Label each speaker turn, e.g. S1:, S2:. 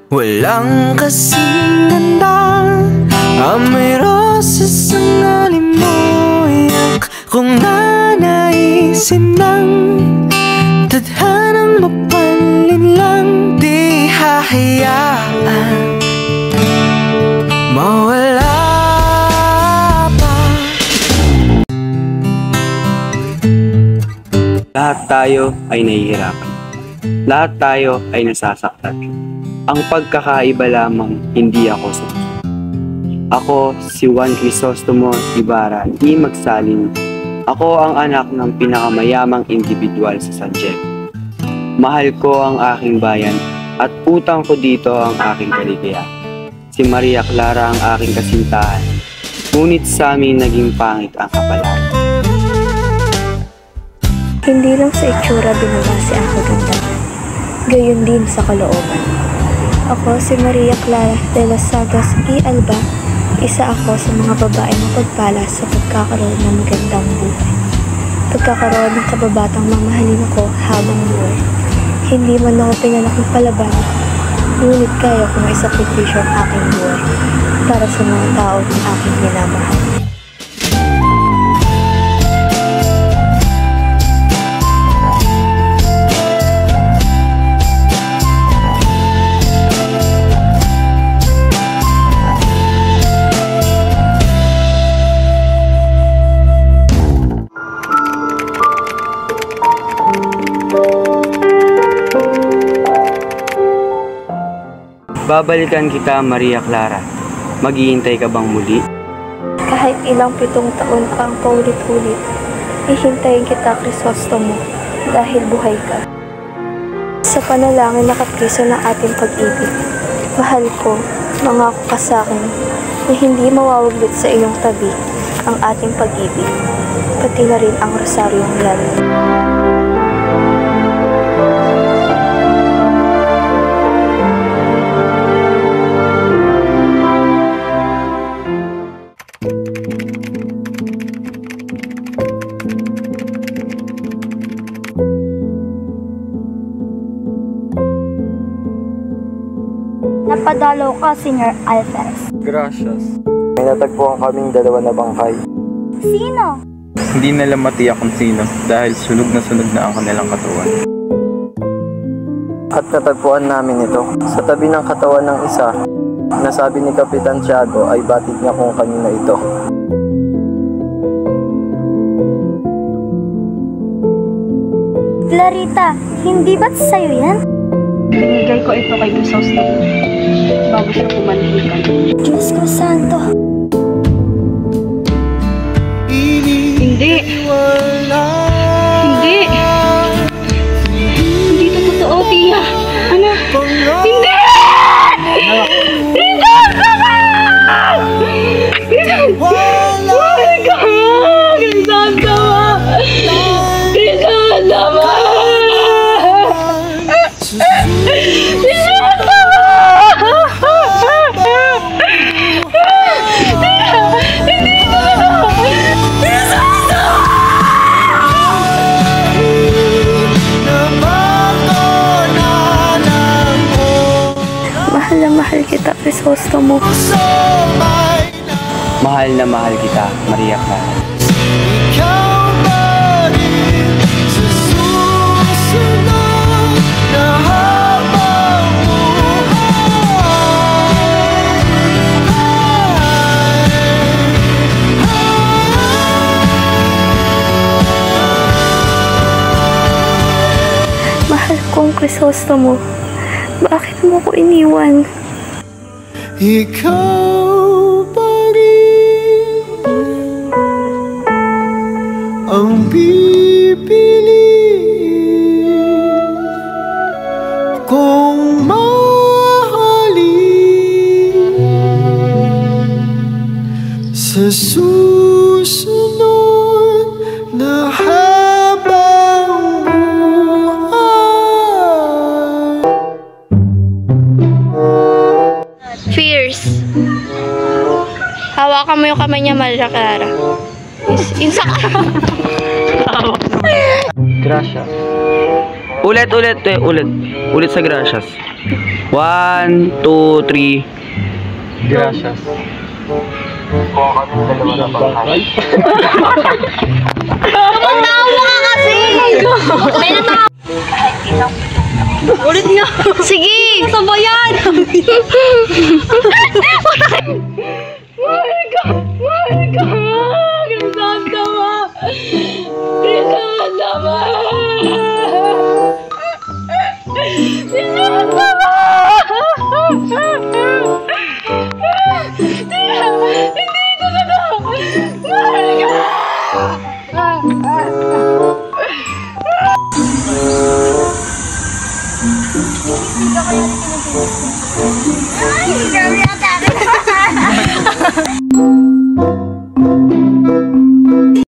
S1: Walang kasing ganda ang may roses ang alimoyak. Kung nanaisin ng tadhanang mapalin lang, di hahayaan mawala pa.
S2: Lahat tayo ay nahihirapan. Lahat tayo ay nasasaktan. Ang pagkakaiba lamang, hindi ako susunod. Ako si Juan Crisostomo Ibarra di Magsalin. Ako ang anak ng pinakamayamang individual sa San Diego. Mahal ko ang aking bayan at utang ko dito ang aking kaligayahan. Si Maria Clara ang aking kasintahan, ngunit sa amin naging pangit ang kapalan.
S3: Hindi lang sa itsura binabase ang kagandahan, gayon din sa kalooban. Ako si Maria Clara de los Santos y Alba, isa ako sa mga babaeng mapagpala sa pagkakaroon ng magandang buhay. Pagkakaroon ng kababatang mamahalin ako habang buhay. Hindi man ako pinanakong palaban, ngunit kaya kong isakripisyo ang aking buhay para sa mga tao ng aking minamahal.
S2: Babalikan kita, Maria Clara. Maghihintay ka bang muli?
S3: Kahit ilang 7 taon pa ang paulit-ulit, hihintayin kita, Crisostomo, dahil buhay ka. Sa panalangin na kapriso ng ating pag-ibig, mahal ko, mangako ka sa akin na hindi mawawaglit sa iyong tabi ang ating pag-ibig, pati na rin ang rosaryong yan. Napadalo ka, Sr. Alvarez.
S4: Gracias. May natagpuan kaming 2 na bangkay.
S3: Sino?
S4: Hindi nila matiyak kung sino dahil sunog na ang kanilang katawan. At natagpuan namin ito sa tabi ng katawan ng isa na sabi ni Kapitan Tiago ay batid niya kung kanina ito.
S3: Clarita, hindi ba't sa'yo yan?
S5: Binigay ko ito kay Crisostomo bago siya pumanhikan.
S3: Diyos ko santo.
S5: Hindi! Hindi! Hindi ito totoo, Tia! Ano? Hindi! Hindi! Buhay ka! Crisostomo! Crisostomo!
S3: Mahal kita, Crisostomo.
S2: Mahal na mahal kita, Maria Clara.
S3: Mahal kong Crisostomo, bakit mo ko iniwan?
S1: Ikaw pa rin ang pipiliin kong mahalin sa susunod na habang buhay.
S5: Fierce. Hawakan mo yung kamay niya, Maria Clara. Insa ka.
S2: Gracias. Ulit sa gracias. 1, 2, 3.
S4: Gracias. Kung kami dalawa na bangkay.
S5: Ulit nga. Sige! Sabayan!
S3: Ay, grabe na tayo.